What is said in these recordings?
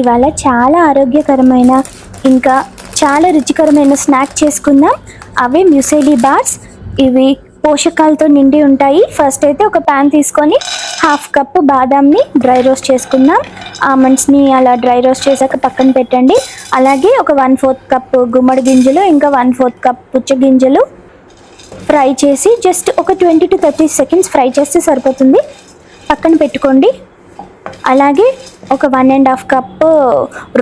ఇవాళ చాలా ఆరోగ్యకరమైన ఇంకా చాలా రుచికరమైన స్నాక్ చేసుకుందాం. అవే మ్యూసిలీ బార్స్. ఇవి పోషకాలతో నిండి ఉంటాయి. ఫస్ట్ అయితే ఒక ప్యాన్ తీసుకొని హాఫ్ కప్ బాదాంని డ్రై రోస్ట్ చేసుకుందాం. ఆమండ్స్ని అలా డ్రై రోస్ట్ చేశాక పక్కన పెట్టండి. అలాగే ఒక 1/4 కప్ గుమ్మడి గింజలు, ఇంకా 1/4 కప్ పుచ్చ గింజలు ఫ్రై చేసి జస్ట్ ఒక 20 to 30 సెకండ్స్ ఫ్రై చేస్తే సరిపోతుంది. పక్కన పెట్టుకోండి. అలాగే ఒక 1.5 కప్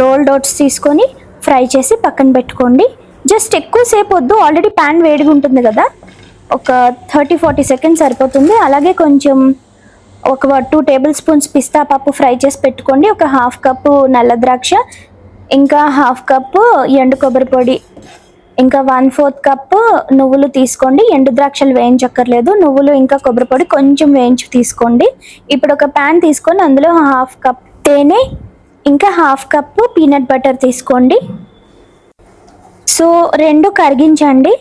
రోల్డ్ ఓట్స్ తీసుకొని ఫ్రై చేసి పక్కన పెట్టుకోండి. జస్ట్ ఎక్కువసేపు వద్దు, ఆల్రెడీ ప్యాన్ వేడిగా ఉంటుంది కదా, ఒక 30-40 సెకండ్స్ సరిపోతుంది. అలాగే కొంచెం ఒక 2 టేబుల్ స్పూన్స్ పిస్తా పప్పు ఫ్రై చేసి పెట్టుకోండి. ఒక హాఫ్ కప్పు నల్ల ద్రాక్ష, ఇంకా హాఫ్ కప్పు ఎండు కొబ్బరి పొడి, ఇంకా 1/4 కప్పు నువ్వులు తీసుకోండి. ఎండు ద్రాక్షలు వేయించక్కర్లేదు, నువ్వులు ఇంకా కొబ్బరి పొడి కొంచెం వేయించి తీసుకోండి. ఇప్పుడు ఒక ప్యాన్ తీసుకొని అందులో హాఫ్ కప్ తేనె, ఇంకా హాఫ్ కప్పు పీనట్ బటర్ తీసుకోండి. సో 2 కరిగించండి.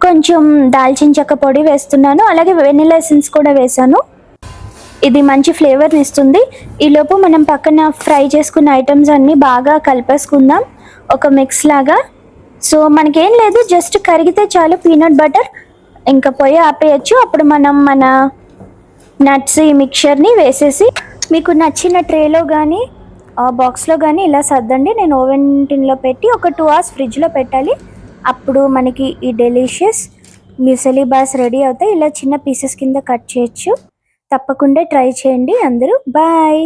కొంచెం దాల్చిన చెక్క పొడి వేస్తున్నాను, అలాగే వెనిలా ఎసెన్స్ కూడా వేసాను. ఇది మంచి ఫ్లేవర్ని ఇస్తుంది. ఈలోపు మనం పక్కన ఫ్రై చేసుకున్న ఐటమ్స్ అన్నీ బాగా కలిపేసుకుందాం ఒక మిక్స్ లాగా. సో మనకేం లేదు, జస్ట్ కరిగితే చాలు పీనట్ బటర్. ఇంకా పొయ్యి ఆపేయచ్చు. అప్పుడు మనం మన నట్స్ ఈ మిక్చర్ని వేసేసి మీకు నచ్చిన ట్రేలో కానీ బాక్స్లో కానీ ఇలా సర్దండి. నేను ఓవెన్ టిన్లో పెట్టి ఒక 2 hours ఫ్రిడ్జ్లో పెట్టాలి. అప్పుడు మనకి ఈ డెలిషియస్ మ్యూసిలీ బార్స్ రెడీ అవుతాయి. ఇలా చిన్న పీసెస్ కింద కట్ చేయొచ్చు. తప్పకుండా ట్రై చేయండి అందరూ. బాయ్.